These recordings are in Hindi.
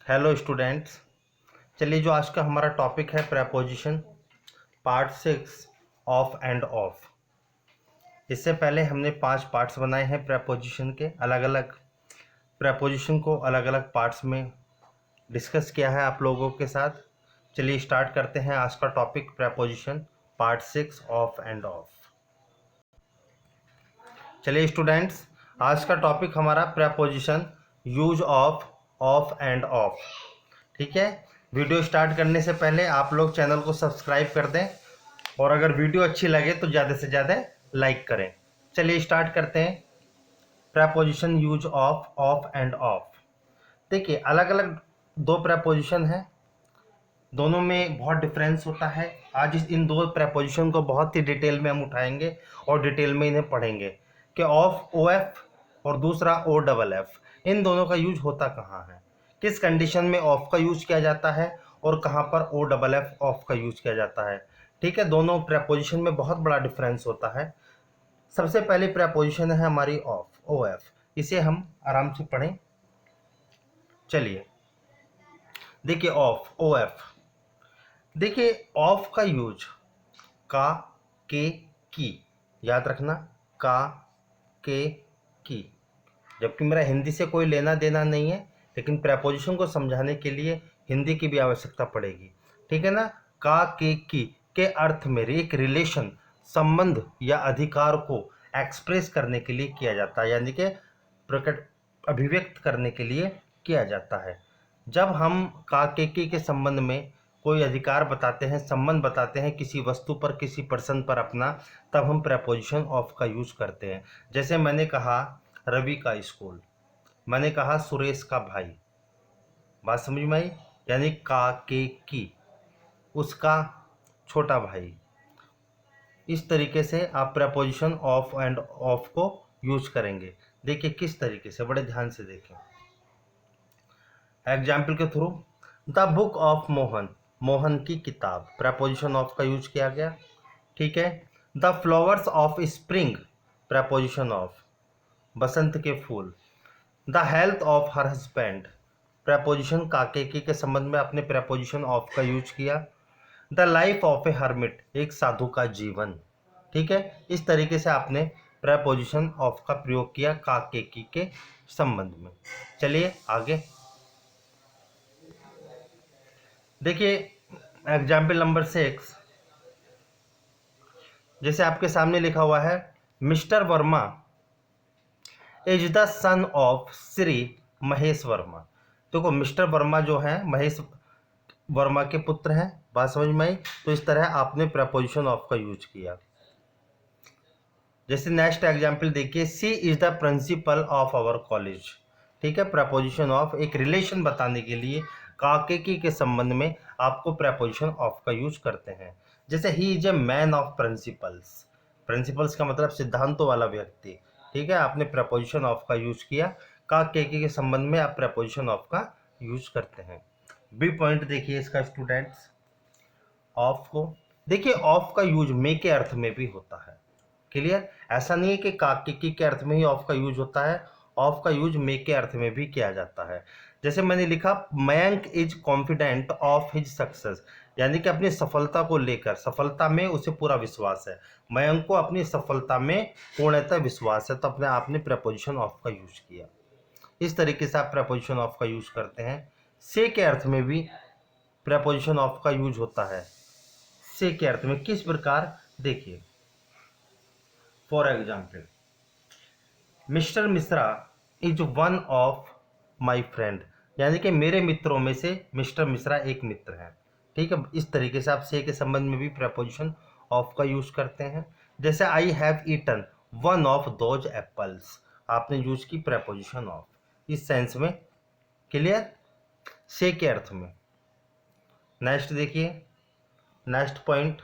Hello students. चलिए, जो आज का हमारा टॉपिक है preposition part 6 of end of. इससे पहले हमने 5 पार्ट्स बनाए हैं प्रेपोजिशन के। अलग अलग प्रेपोजिशन को अलग अलग पार्ट्स में डिस्कस किया है आप लोगों के साथ। चलिए स्टार्ट करते हैं आज का topic preposition part 6 of end of. चलिए स्टूडेंट्स, आज का टॉपिक हमारा preposition use of end of. ठीक है। वीडियो स्टार्ट करने से पहले आप लोग चैनल को सब्सक्राइब कर दें और अगर वीडियो अच्छी लगे तो ज़्यादा से ज़्यादा लाइक करें। चलिए स्टार्ट करते हैं preposition use of end of. देखिए, अलग अलग दो प्रेपोजिशन हैं, दोनों में बहुत डिफरेंस होता है। आज इन दो प्रेपोजिशन को बहुत ही डिटेल में हम उठाएंगे और डिटेल में इन्हें पढ़ेंगे कि ऑफ ओ एफ और दूसरा ओ डबल एफ, इन दोनों का यूज होता कहाँ है, किस कंडीशन में ऑफ का यूज किया जाता है और कहाँ पर ओ डबल एफ ऑफ का यूज किया जाता है। ठीक है, दोनों प्रेपोजिशन में बहुत बड़ा डिफरेंस होता है। सबसे पहली प्रेपोजिशन है हमारी ऑफ, ओ एफ। इसे हम आराम से पढ़ें। चलिए देखिए, ऑफ ओ एफ। देखिए, ऑफ का यूज का, के, की, याद रखना, का, के, की। जबकि मेरा हिंदी से कोई लेना देना नहीं है, लेकिन प्रेपोजिशन को समझाने के लिए हिंदी की भी आवश्यकता पड़ेगी। ठीक है ना। का, की के अर्थ में एक रिलेशन, संबंध या अधिकार को एक्सप्रेस करने के लिए किया जाता है, यानी कि प्रकट, अभिव्यक्त करने के लिए किया जाता है। जब हम का, की के संबंध में कोई अधिकार बताते हैं, संबंध बताते हैं किसी वस्तु पर, किसी पर्सन पर अपना, तब हम प्रेपोजिशन ऑफ का यूज करते हैं। जैसे मैंने कहा रवि का स्कूल, मैंने कहा सुरेश का भाई। बात समझ में आई? यानी का, के, की, उसका छोटा भाई। इस तरीके से आप प्रेपोजिशन ऑफ एंड ऑफ को यूज करेंगे। देखिए किस तरीके से, बड़े ध्यान से देखें एग्जाम्पल के through. The book of Mohan, Mohan की किताब, प्रेपोजिशन ऑफ का यूज किया गया। ठीक है। The flowers of spring, preposition of, बसंत के फूल। The health of her husband, preposition काके के संबंध में आपने प्रेपोजिशन ऑफ का यूज किया। The life of a hermit, एक साधु का जीवन। ठीक है, इस तरीके से आपने प्रेपोजिशन ऑफ का प्रयोग किया काके के संबंध में। चलिए आगे देखिए एग्जाम्पल नंबर 6। जैसे आपके सामने लिखा हुआ है, mister Verma is the son of Shri Mahesh Verma. देखो, मिस्टर वर्मा जो है महेश वर्मा के पुत्र हैं। बात समझ में आई? तो इस तरह आपने प्रेपोजिशन ऑफ का यूज किया। जैसे नेक्स्ट एग्जाम्पल देखिए, she is the principal of our college. ठीक है, प्रेपोजिशन ऑफ, एक रिलेशन बताने के लिए काके के संबंध में आपको प्रेपोजिशन ऑफ का यूज करते हैं। जैसे he is a man of principles, principles का मतलब सिद्धांतों वाला व्यक्ति। ठीक है, आपने प्रेपोजिशन ऑफ का यूज किया। काके के संबंध में आप प्रेपोजिशन ऑफ का यूज करते हैं। बी पॉइंट देखिए इसका स्टूडेंट्स, ऑफ को देखिए, ऑफ का यूज मे के अर्थ में भी होता है। क्लियर? ऐसा नहीं है कि काके के अर्थ में ही ऑफ का यूज होता है, ऑफ का यूज मे के अर्थ में भी किया जाता है। जैसे मैंने लिखा, Mayank is confident of his success, यानी कि अपनी सफलता को लेकर, सफलता में उसे पूरा विश्वास है। मयंक को अपनी सफलता में पूर्णतः विश्वास है, तो अपने आपने प्रेपोजिशन ऑफ का यूज किया। इस तरीके से आप प्रेपोजिशन ऑफ का यूज करते हैं। से के अर्थ में भी प्रेपोजिशन ऑफ का यूज होता है। से के अर्थ में किस प्रकार, देखिए for example, mister Mishra is one of my friend, यानी कि मेरे मित्रों में से मिस्टर मिश्रा एक मित्र हैं। ठीक है, इस तरीके से आप से के संबंध में भी प्रेपोजिशन ऑफ का यूज करते हैं। जैसे I have eaten one of those apples, आपने यूज की प्रेपोजिशन ऑफ इस सेंस में। क्लियर? से के अर्थ में। नेक्स्ट देखिए, नेक्स्ट पॉइंट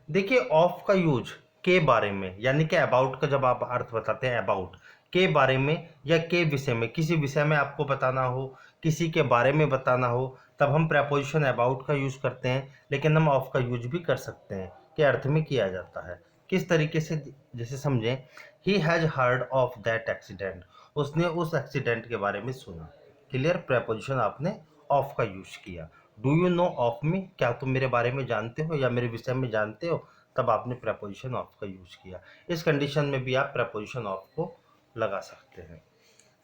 देखिए, ऑफ का यूज के बारे में, यानी कि अबाउट का जब आप अर्थ बताते हैं, अबाउट के बारे में या के विषय में, किसी विषय में आपको बताना हो, किसी के बारे में बताना हो, तब हम प्रेपोजिशन अबाउट का यूज करते हैं। लेकिन हम ऑफ का यूज भी कर सकते हैं, के अर्थ में किया जाता है। किस तरीके से, जैसे समझें, he has heard of that accident, उसने उस एक्सीडेंट के बारे में सुना। क्लियर, प्रेपोजिशन आपने ऑफ का यूज किया। Do you know of me, क्या तुम मेरे बारे में जानते हो या मेरे विषय में जानते हो, तब आपने प्रेपोजिशन ऑफ का यूज किया। इस कंडीशन में भी आप प्रेपोजिशन ऑफ को लगा सकते हैं।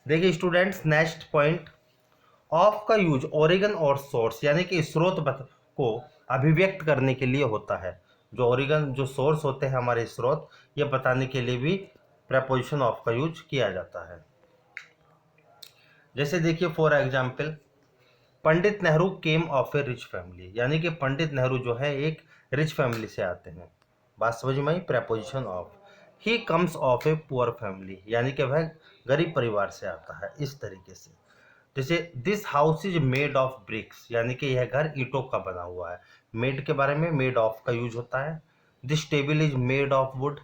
देखिए स्टूडेंट्स, नेक्स्ट पॉइंट, ऑफ का यूज ओरिजिन और सोर्स यानी कि स्रोत को अभिव्यक्त करने के लिए होता है। जो ओरिजिन, जो सोर्स होते हैं हमारे स्रोत, ये बताने के लिए भी प्रेपोजिशन ऑफ का यूज किया जाता है। जैसे देखिए for example, Pandit Nehru came of A rich family, यानी कि पंडित नेहरू जो है एक रिच फैमिली से आते हैं। बात समझ में आई, preposition of. He comes of a poor family, यानी कि वह गरीब परिवार से आता है। इस तरीके से जैसे this house is made of BRICS, यानी कि यह घर ईंटों का बना हुआ है। मेड के बारे में मेड ऑफ का यूज होता है। This table is made of would,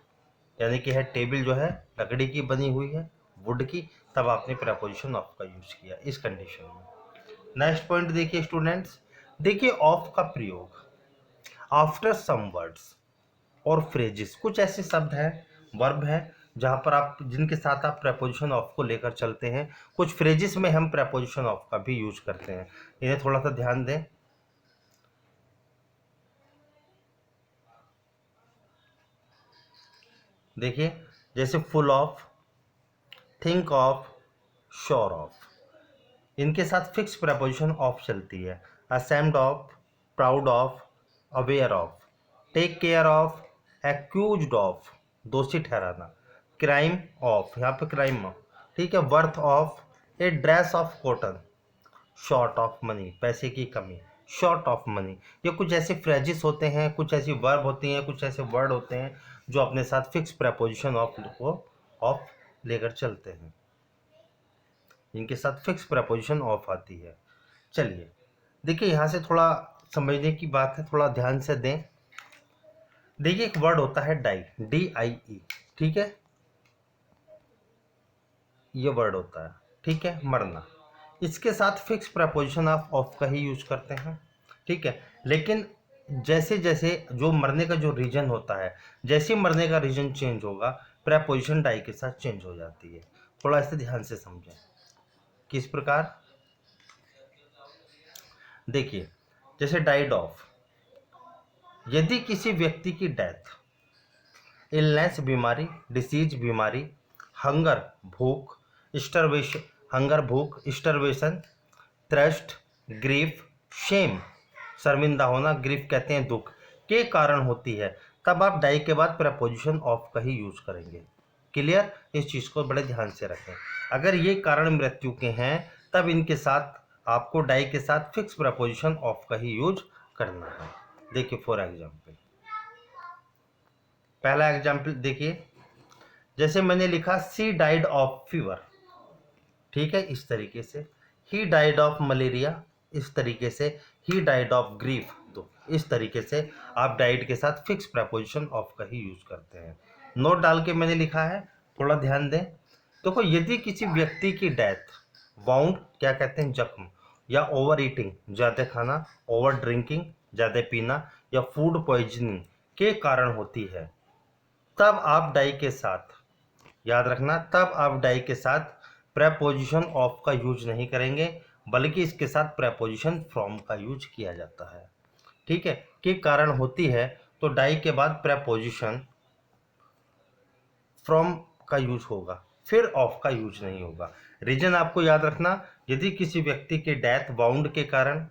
यानी कि यह टेबल जो है लकड़ी की बनी हुई है, वुड की, तब आपने प्रेपोजिशन ऑफ का यूज किया इस कंडीशन में। नेक्स्ट पॉइंट देखिए स्टूडेंट्स, देखिए ऑफ का प्रयोग आफ्टर सम वर्ड्स और फ्रेजेस। कुछ ऐसे शब्द हैं, वर्ब हैं, जहां पर आप, जिनके साथ आप प्रेपोजिशन ऑफ को लेकर चलते हैं। कुछ फ्रेजेस में हम प्रेपोजिशन ऑफ का भी यूज करते हैं, इन्हें थोड़ा सा ध्यान दें। देखिए जैसे full of, think of, sure of, इनके साथ फिक्स प्रेपोजिशन ऑफ चलती है। Ashamed of, proud of, aware of, take care of, accused of, दोषी ठहराना, क्राइम ऑफ, यहाँ पे क्राइम ऑफ, ठीक है, worth of, a dress of cotton, short of money, पैसे की कमी, शॉर्ट ऑफ मनी। ये कुछ ऐसे फ्रेजेस होते हैं, कुछ ऐसी वर्ब होती हैं, कुछ ऐसे वर्ड होते हैं जो अपने साथ फिक्स प्रेपोजिशन ऑफ को ऑफ लेकर चलते हैं, इनके साथ फिक्स प्रेपोजिशन ऑफ आती है। चलिए देखिए, यहाँ से थोड़ा समझने की बात है, थोड़ा ध्यान से दें। देखिए एक वर्ड होता है डाई, DIE, ठीक है, ये वर्ड होता है, ठीक है, मरना। इसके साथ फिक्स प्रेपोजिशन आप ऑफ का ही यूज करते हैं, ठीक है। लेकिन जैसे जैसे जो मरने का जो रीजन होता है, जैसे मरने का रीजन चेंज होगा, प्रेपोजिशन डाई के साथ चेंज हो जाती है। थोड़ा इसे ध्यान से समझें। किस प्रकार, देखिए जैसे डाइड ऑफ, यदि किसी व्यक्ति की डेथ, इलनेस बीमारी, डिसीज बीमारी, हंगर भूख, स्टरवेशन, हंगर भूख, स्टरवेशन, थ्रस्ट, ग्रीफ, शेम, शर्मिंदा होना, ग्रीफ कहते हैं दुख, के कारण होती है, तब आप डाई के बाद प्रेपोजिशन ऑफ का ही यूज करेंगे। क्लियर, इस चीज़ को बड़े ध्यान से रखें। अगर ये कारण मृत्यु के हैं, तब इनके साथ आपको डाई के साथ फिक्स प्रेपोजिशन ऑफ का ही यूज करना है। देखिए फॉर एग्जाम्पल, पहला एग्जाम्पल देखिए, जैसे मैंने लिखा सी डाइड ऑफ फीवर, ठीक है, इस तरीके से। ही डाइड ऑफ मलेरिया, इस तरीके से। ही डाइड ऑफ ग्रीफ, तो इस तरीके से आप डाइड के साथ फिक्स प्रेपोजिशन ऑफ का ही यूज करते हैं। नोट डाल के मैंने लिखा है, थोड़ा ध्यान दें। देखो यदि किसी व्यक्ति की डेथ, वाउंड क्या कहते हैं, जख्म, या ओवर ईटिंग, ज़्यादा खाना, ओवर ड्रिंकिंग, ज़्यादा पीना, या फूड पॉइजनिंग के कारण होती है, तब आप डाई के साथ, याद रखना, तब आप डाई के साथ प्रेपोजिशन ऑफ का यूज नहीं करेंगे, बल्कि इसके साथ प्रेपोजिशन फ्रॉम का यूज किया जाता है, ठीक है। के कारण होती है, तो डाई के बाद प्रेपोजिशन फ्रॉम का यूज होगा, फिर ऑफ का यूज नहीं होगा। रीजन आपको याद रखना, यदि किसी व्यक्ति की डेथ वाउंड के कारण,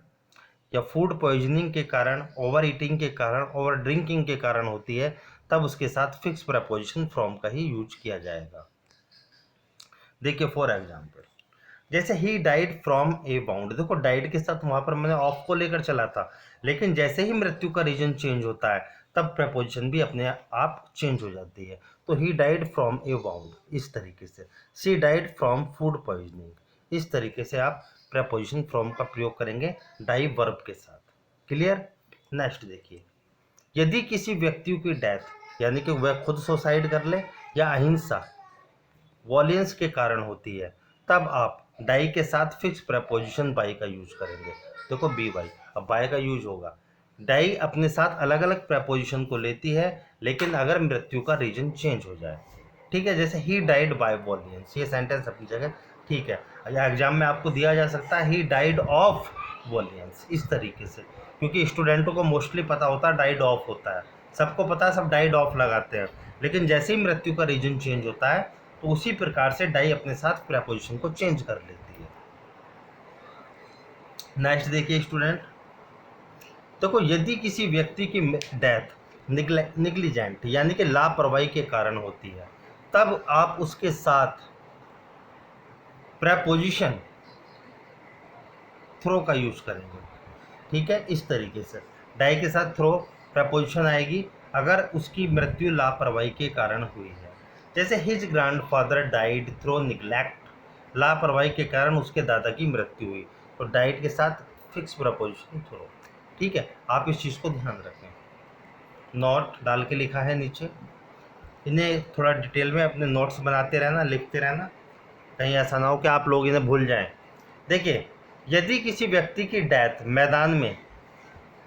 या फूड पॉइजनिंग के कारण, ओवर ईटिंग के कारण, ओवर ड्रिंकिंग के कारण होती है, तब उसके साथ फिक्स प्रेपोजिशन फ्रॉम का ही यूज किया जाएगा। देखिए फॉर एग्जाम्पल, जैसे he died from A wound, देखो डाइड के साथ वहां पर मैंने ऑफ को लेकर चला था, लेकिन जैसे ही मृत्यु का रीजन चेंज होता है, तब प्रेपोजिशन भी अपने आप चेंज हो जाती है। तो he died from A wound, इस तरीके से। She died from food poisoning, इस तरीके से आप प्रेपोजिशन फ्रॉम का प्रयोग करेंगे डाई वर्ब के साथ। क्लियर। नेक्स्ट देखिए, यदि किसी व्यक्ति की डेथ, यानी कि वह खुद सुसाइड कर ले या अहिंसा, वॉयलेंस के कारण होती है, तब आप डाई के साथ फिक्स प्रेपोजिशन बाई का यूज करेंगे। देखो बी बाई, अब बाय का यूज होगा। डाई अपने साथ अलग अलग प्रेपोजिशन को लेती है, लेकिन अगर मृत्यु का रीजन चेंज हो जाए, ठीक है, जैसे ही डाइड बाय वॉयलेंस, ये सेंटेंस अपनी जगह ठीक है, या एग्जाम में आपको दिया जा सकता है ही डाइड ऑफ वॉलियंस, इस तरीके से, क्योंकि स्टूडेंटों को मोस्टली पता होता है डाइड ऑफ होता है, सबको पता है, सब डाइड ऑफ लगाते हैं, लेकिन जैसे ही मृत्यु का रीजन चेंज होता है तो उसी प्रकार से डाई अपने साथ प्रेपोजिशन को चेंज कर लेती है। नेक्स्ट देखिए स्टूडेंट, देखो यदि किसी व्यक्ति की डेथ निग्लिजेंट यानी कि लापरवाही के कारण होती है, तब आप उसके साथ प्रेपोजिशन थ्रो का यूज करेंगे। ठीक है, इस तरीके से डाई के साथ थ्रो प्रपोजिशन आएगी अगर उसकी मृत्यु लापरवाही के कारण हुई है। जैसे his grandfather died through neglect, लापरवाही के कारण उसके दादा की मृत्यु हुई, तो डाइड के साथ फिक्स प्रपोजिशन थ्रो। ठीक है, आप इस चीज़ को ध्यान रखें। नोट डाल के लिखा है नीचे, इन्हें थोड़ा डिटेल में अपने नोट्स बनाते रहना, लिखते रहना, कहीं ऐसा ना हो कि आप लोग इन्हें भूल जाएं। देखिए, यदि किसी व्यक्ति की डेथ मैदान में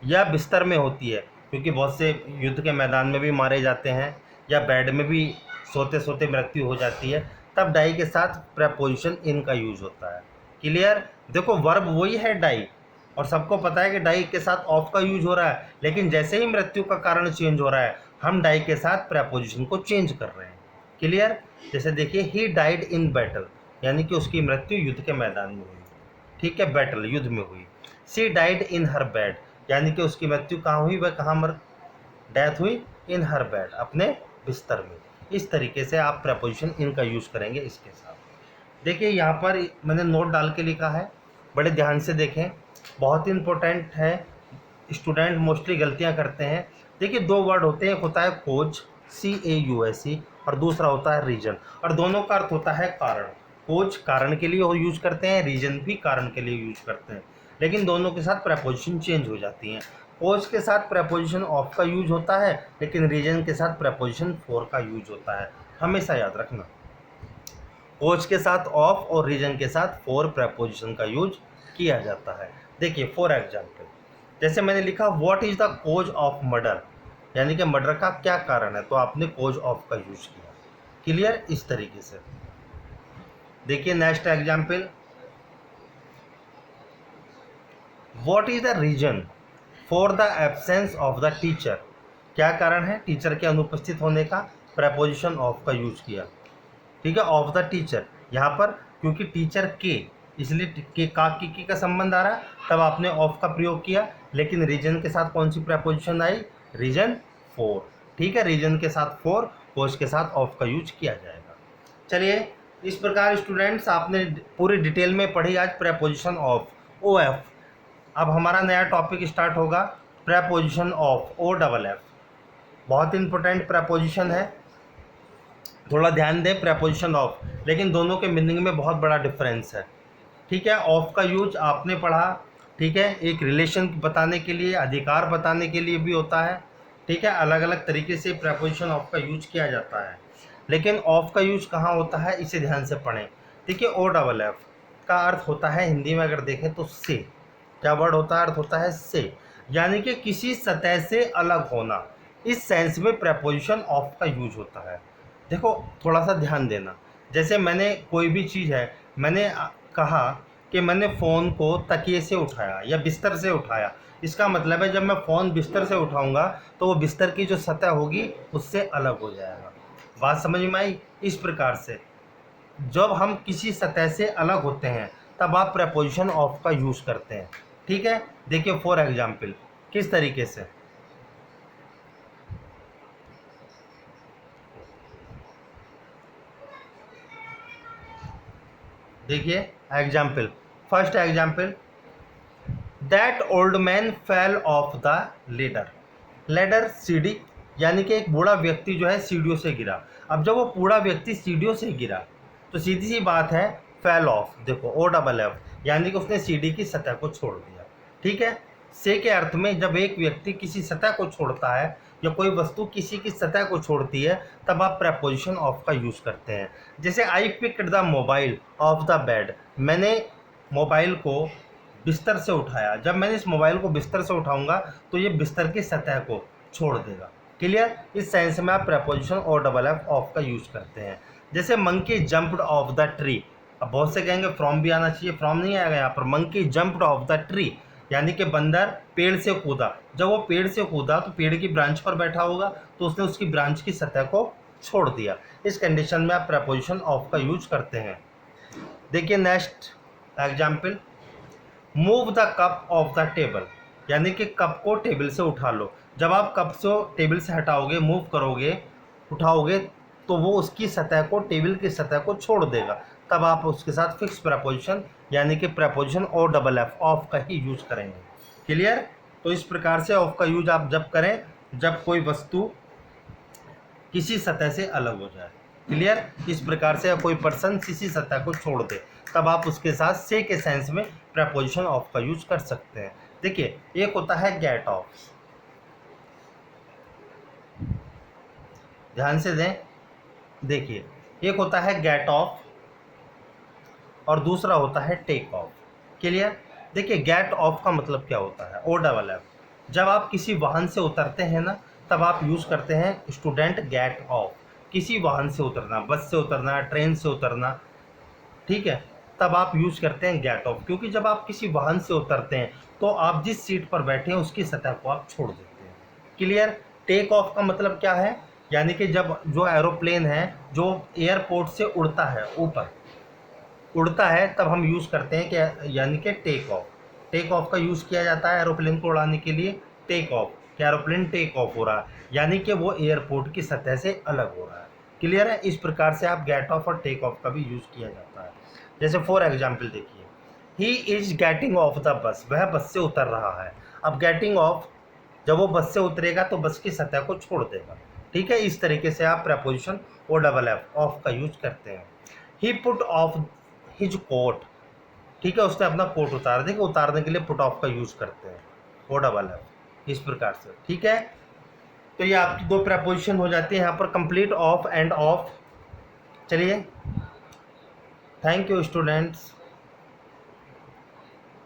या बिस्तर में होती है, क्योंकि बहुत से युद्ध के मैदान में भी मारे जाते हैं या बेड में भी सोते सोते मृत्यु हो जाती है, तब डाई के साथ प्रेपोजिशन इन का यूज होता है। क्लियर? देखो वर्ब वही है डाई, और सबको पता है कि डाई के साथ ऑफ का यूज हो रहा है, लेकिन जैसे ही मृत्यु का कारण चेंज हो रहा है हम डाई के साथ प्रेपोजिशन को चेंज कर रहे हैं। क्लियर? जैसे देखिए, ही डाइड इन बैटल, यानी कि उसकी मृत्यु युद्ध के मैदान में हुई। ठीक है, बैटल युद्ध में हुई। She died in her bed, यानी कि उसकी मृत्यु कहाँ हुई, वह कहाँ डेथ हुई, इन हर बेड, अपने बिस्तर में। इस तरीके से आप प्रेपोजिशन इन का यूज करेंगे इसके साथ। देखिए यहाँ पर मैंने नोट डाल के लिखा है, बड़े ध्यान से देखें, बहुत ही इंपॉर्टेंट है, स्टूडेंट मोस्टली गलतियाँ करते हैं। देखिए दो वर्ड होते हैं, एक होता है कोज CAUSE और दूसरा होता है रीजन, और दोनों का अर्थ होता है कारण। कोज कारण के लिए यूज करते हैं, रीजन भी कारण के लिए यूज करते हैं, लेकिन दोनों के साथ प्रेपोजिशन चेंज हो जाती हैं। कोज के साथ प्रेपोजिशन ऑफ का यूज होता है, लेकिन रीजन के साथ प्रेपोजिशन फॉर का यूज होता है, हमेशा याद रखना। कोज के साथ ऑफ और रीजन के साथ फॉर प्रेपोजिशन का यूज किया जाता है। देखिए फॉर एग्जाम्पल, जैसे मैंने लिखा what is the cause of murder, यानी कि मर्डर का क्या कारण है, तो आपने कोज ऑफ का यूज किया। क्लियर? इस तरीके से देखिए next example, what is the reason for the absence of the teacher, क्या कारण है टीचर के अनुपस्थित होने का, प्रेपोजिशन ऑफ का यूज किया। ठीक है, ऑफ द टीचर, यहाँ पर क्योंकि टीचर के, इसलिए के का संबंध आ रहा है, तब आपने ऑफ का प्रयोग किया, लेकिन रीजन के साथ कौन सी प्रेपोजिशन आई, रीजन फॉर। ठीक है, रीजन के साथ फॉर, कोज के साथ ऑफ का यूज किया जाएगा। चलिए, इस प्रकार स्टूडेंट्स आपने पूरी डिटेल में पढ़ी आज प्रेपोजिशन ऑफ, OF। अब हमारा नया टॉपिक स्टार्ट होगा, प्रेपोजिशन ऑफ, OFF। बहुत इंपॉर्टेंट प्रेपोजिशन है, थोड़ा ध्यान दें। प्रेपोजिशन ऑफ, लेकिन दोनों के मीनिंग में बहुत बड़ा डिफरेंस है। ठीक है, ऑफ का यूज आपने पढ़ा, ठीक है, एक रिलेशन बताने के लिए, अधिकार बताने के लिए भी होता है। ठीक है, अलग अलग तरीके से प्रेपोजिशन ऑफ का यूज किया जाता है, लेकिन ऑफ का यूज कहाँ होता है इसे ध्यान से पढ़ें। ठीक है, OFF का अर्थ होता है हिंदी में अगर देखें तो से, क्या वर्ड होता है, अर्थ होता है से, यानी कि किसी सतह से अलग होना, इस सेंस में प्रेपोजिशन ऑफ का यूज होता है। देखो थोड़ा सा ध्यान देना, जैसे मैंने कोई भी चीज़ है, मैंने कहा कि मैंने फ़ोन को तकिए से उठाया या बिस्तर से उठाया, इसका मतलब है जब मैं फ़ोन बिस्तर से उठाऊंगा तो वो बिस्तर की जो सतह होगी उससे अलग हो जाएगा। बात समझ में आई? इस प्रकार से जब हम किसी सतह से अलग होते हैं तब आप प्रेपोजिशन ऑफ का यूज़ करते हैं। ठीक है, देखिए फॉर एग्जाम्पल किस तरीके से, देखिए example, first example, that old man fell off the ladder. Ladder सीढ़ी, यानी कि एक बूढ़ा व्यक्ति जो है सीढ़ियों से गिरा। अब जब वो बूढ़ा व्यक्ति सीढ़ियों से गिरा तो सीधी सी बात है फेल ऑफ, देखो OFF, यानी कि उसने सीढ़ी की सतह को छोड़ दिया। ठीक है, से के अर्थ में जब एक व्यक्ति किसी सतह को छोड़ता है या कोई वस्तु किसी की सतह को छोड़ती है तब आप प्रेपोजिशन ऑफ का यूज़ करते हैं। जैसे I picked the mobile of the bed, मैंने मोबाइल को बिस्तर से उठाया। जब मैंने इस मोबाइल को बिस्तर से उठाऊंगा तो ये बिस्तर की सतह को छोड़ देगा। क्लियर? इस सेंस में आप प्रेपोजिशन OFF ऑफ का यूज करते हैं। जैसे monkey jumped of the tree, अब बहुत से कहेंगे फ्रॉम भी आना चाहिए, फ्रॉम नहीं आएगा यहाँ पर। Monkey jumped of the tree, यानी कि बंदर पेड़ से कूदा। जब वो पेड़ से कूदा तो पेड़ की ब्रांच पर बैठा होगा, तो उसने उसकी ब्रांच की सतह को छोड़ दिया। इस कंडीशन में आप प्रपोजिशन ऑफ का यूज करते हैं। देखिए next example, move the cup of the table, यानी कि कप को टेबल से उठा लो। जब आप कप से टेबल से हटाओगे, मूव करोगे, उठाओगे, तो वो उसकी सतह को, टेबल की सतह को छोड़ देगा। तब आप उसके साथ फिक्स प्रपोजिशन यानी कि preposition O double F of का ही यूज करेंगे। क्लियर? तो इस प्रकार से ऑफ का यूज आप जब करें जब कोई वस्तु किसी सतह से अलग हो जाए। क्लियर? इस प्रकार से कोई पर्सन किसी सतह को छोड़ दे, तब आप उसके साथ से के सेंस में प्रपोजिशन ऑफ का यूज कर सकते हैं। देखिए एक होता है गेट ऑफ, ध्यान से दें। देखिए एक होता है गेट ऑफ और दूसरा होता है टेक ऑफ। क्लियर? देखिए गेट ऑफ का मतलब क्या होता है, ओ डबल एफ। जब आप किसी वाहन से उतरते हैं ना, तब आप यूज़ करते हैं स्टूडेंट गेट ऑफ। किसी वाहन से उतरना, बस से उतरना, ट्रेन से उतरना, ठीक है, तब आप यूज़ करते हैं गेट ऑफ। क्योंकि जब आप किसी वाहन से उतरते हैं तो आप जिस सीट पर बैठे हैं उसकी सतह को आप छोड़ देते हैं। क्लियर? टेक ऑफ का मतलब क्या है, यानी कि जब जो एरोप्लेन है जो एयरपोर्ट से उड़ता है, ऊपर उड़ता है, तब हम यूज़ करते हैं कि यानी कि टेक ऑफ। टेक ऑफ का यूज़ किया जाता है एरोप्लेन को उड़ाने के लिए। टेक ऑफ, कि एरोप्लेन टेक ऑफ हो रहा है, यानी कि वो एयरपोर्ट की सतह से अलग हो रहा है। क्लियर है? इस प्रकार से आप गेट ऑफ और टेक ऑफ का भी यूज़ किया जाता है। जैसे फॉर एग्जाम्पल देखिए, he is getting off the bus, वह बस से उतर रहा है। अब गेटिंग ऑफ, जब वो बस से उतरेगा तो बस की सतह को छोड़ देगा। ठीक है, इस तरीके से आप preposition O double F of का यूज करते हैं। He put off his coat, ठीक है, उसने अपना कोट उतार दिया। उतारने के लिए पुट ऑफ का यूज करते हैं, ओ डबल एफ, इस प्रकार से। ठीक है, तो ये आपकी दो प्रपोजिशन हो जाती है यहाँ पर, कंप्लीट ऑफ एंड ऑफ। चलिए, थैंक यू स्टूडेंट्स।